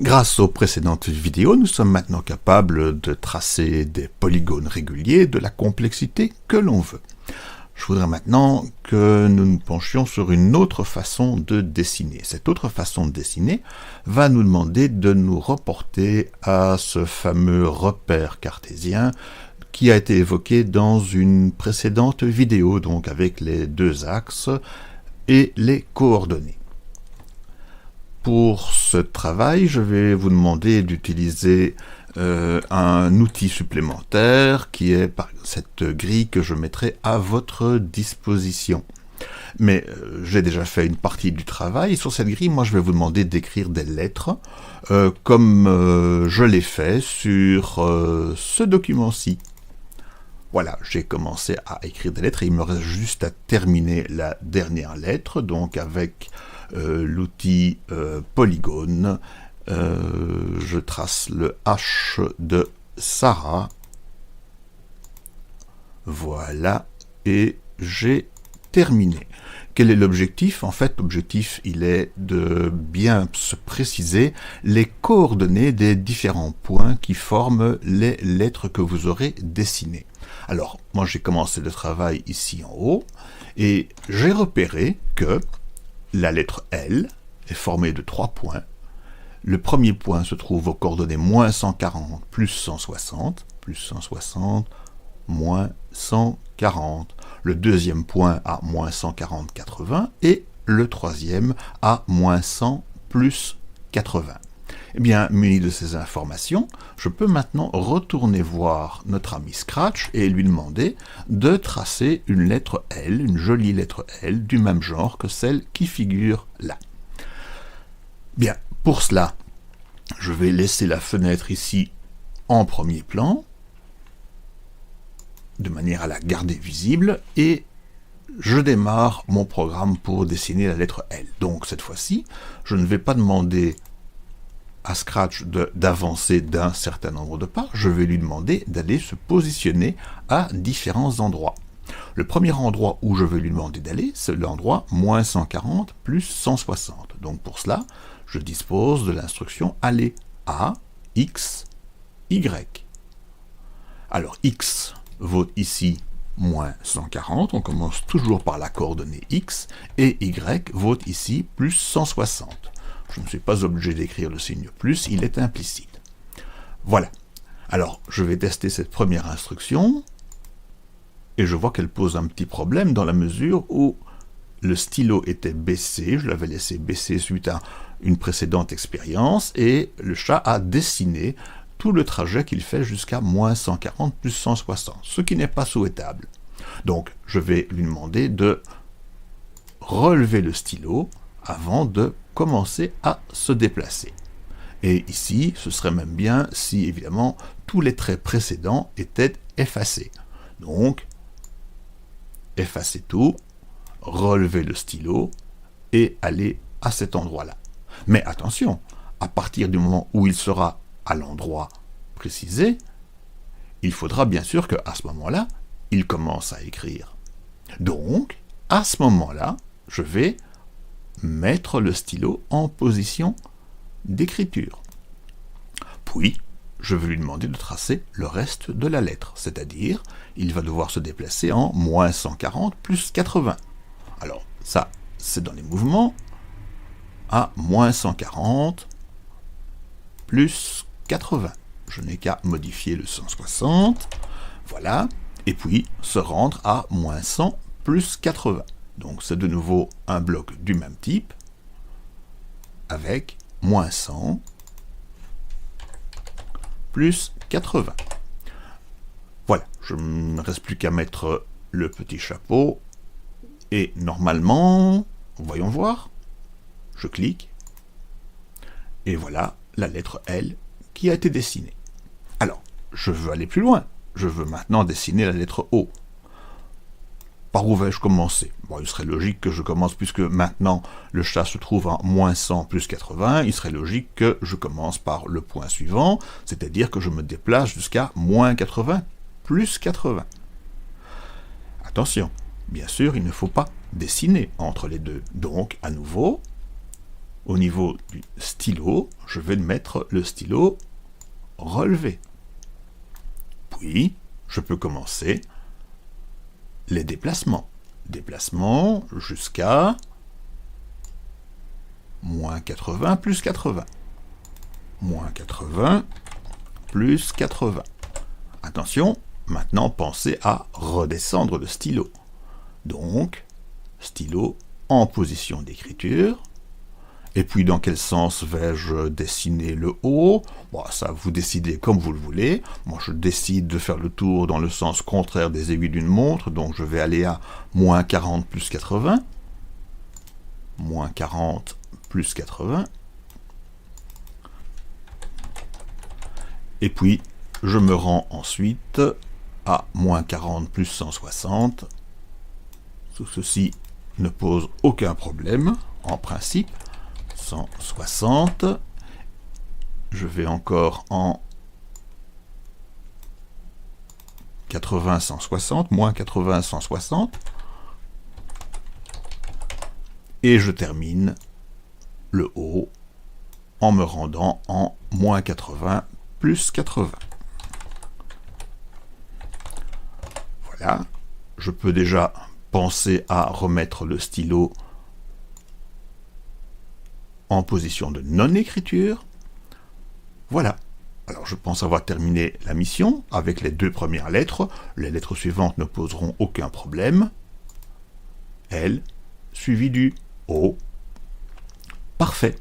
Grâce aux précédentes vidéos, nous sommes maintenant capables de tracer des polygones réguliers de la complexité que l'on veut. Je voudrais maintenant que nous nous penchions sur une autre façon de dessiner. Cette autre façon de dessiner va nous demander de nous reporter à ce fameux repère cartésien qui a été évoqué dans une précédente vidéo, donc avec les deux axes et les coordonnées. Pour ce travail, je vais vous demander d'utiliser un outil supplémentaire qui est cette grille que je mettrai à votre disposition. Mais j'ai déjà fait une partie du travail et sur cette grille, moi je vais vous demander d'écrire des lettres comme je l'ai fait sur ce document-ci. Voilà, j'ai commencé à écrire des lettres et il me reste juste à terminer la dernière lettre, donc avec l'outil polygone. Je trace le H de Sarah. Voilà, et j'ai terminé. Quel est l'objectif? En fait, l'objectif, il est de bien se préciser les coordonnées des différents points qui forment les lettres que vous aurez dessinées. Alors, moi j'ai commencé le travail ici en haut, et j'ai repéré que la lettre L est formée de 3 points. Le premier point se trouve aux coordonnées moins 140 plus 160, moins 140. Le deuxième point à moins 140, 80, et le troisième à moins 100 plus 80. Eh bien, muni de ces informations, je peux maintenant retourner voir notre ami Scratch et lui demander de tracer une lettre L, une jolie lettre L, du même genre que celle qui figure là. Bien, pour cela, je vais laisser la fenêtre ici en premier plan, de manière à la garder visible, et je démarre mon programme pour dessiner la lettre L. Donc cette fois-ci, je ne vais pas demander à Scratch d'avancer d'un certain nombre de pas, je vais lui demander d'aller se positionner à différents endroits. Le premier endroit où je vais lui demander d'aller, c'est l'endroit moins 140 plus 160. Donc pour cela, je dispose de l'instruction aller à X, Y. Alors X vaut ici moins 140, on commence toujours par la coordonnée X, et Y vaut ici plus 160. Je ne suis pas obligé d'écrire le signe plus, il est implicite. Voilà. Alors, je vais tester cette première instruction, et je vois qu'elle pose un petit problème dans la mesure où le stylo était baissé, je l'avais laissé baisser suite à une précédente expérience, et le chat a dessiné tout le trajet qu'il fait jusqu'à moins 140 plus 160, ce qui n'est pas souhaitable. Donc, je vais lui demander de relever le stylo avant de commencer à se déplacer. Et ici, ce serait même bien si, évidemment, tous les traits précédents étaient effacés. Donc, effacer tout, relever le stylo et aller à cet endroit-là. Mais attention, à partir du moment où il sera à l'endroit précisé, il faudra bien sûr qu'à ce moment-là, il commence à écrire. Donc, à ce moment-là, je vais mettre le stylo en position d'écriture. Puis, je vais lui demander de tracer le reste de la lettre, c'est-à-dire, il va devoir se déplacer en moins 140 plus 80. Alors, ça, c'est dans les mouvements, à moins 140 plus 80. Je n'ai qu'à modifier le 160, voilà, et puis se rendre à moins 100 plus 80. Donc c'est de nouveau un bloc du même type, avec moins 100 plus 80. Voilà, je ne me reste plus qu'à mettre le petit chapeau, et normalement, voyons voir, je clique, et voilà la lettre L qui a été dessinée. Alors, je veux aller plus loin, je veux maintenant dessiner la lettre O. Par où vais-je commencer? Bon, il serait logique que je commence, puisque maintenant le chat se trouve en moins 100 plus 80, il serait logique que je commence par le point suivant, c'est-à-dire que je me déplace jusqu'à moins 80 plus 80. Attention, bien sûr, il ne faut pas dessiner entre les deux. Donc, à nouveau, au niveau du stylo, je vais mettre le stylo relevé. Puis, je peux commencer les déplacements. Déplacement jusqu'à moins 80 plus 80. Moins 80 plus 80. Attention, maintenant pensez à redescendre le stylo. Donc, stylo en position d'écriture. Et puis, dans quel sens vais-je dessiner le haut? Bon, ça, vous décidez comme vous le voulez. Moi, je décide de faire le tour dans le sens contraire des aiguilles d'une montre, donc je vais aller à moins 40 plus 80. Moins 40 plus 80. Et puis, je me rends ensuite à moins 40 plus 160. Tout ceci ne pose aucun problème, en principe. 160. Je vais encore en 80, 160, moins 80, 160. Et je termine le haut en me rendant en moins 80 plus 80. Voilà, je peux déjà penser à remettre le stylo en position de non-écriture. Voilà. Alors je pense avoir terminé la mission avec les deux premières lettres. Les lettres suivantes ne poseront aucun problème. L, suivi du O. Parfait.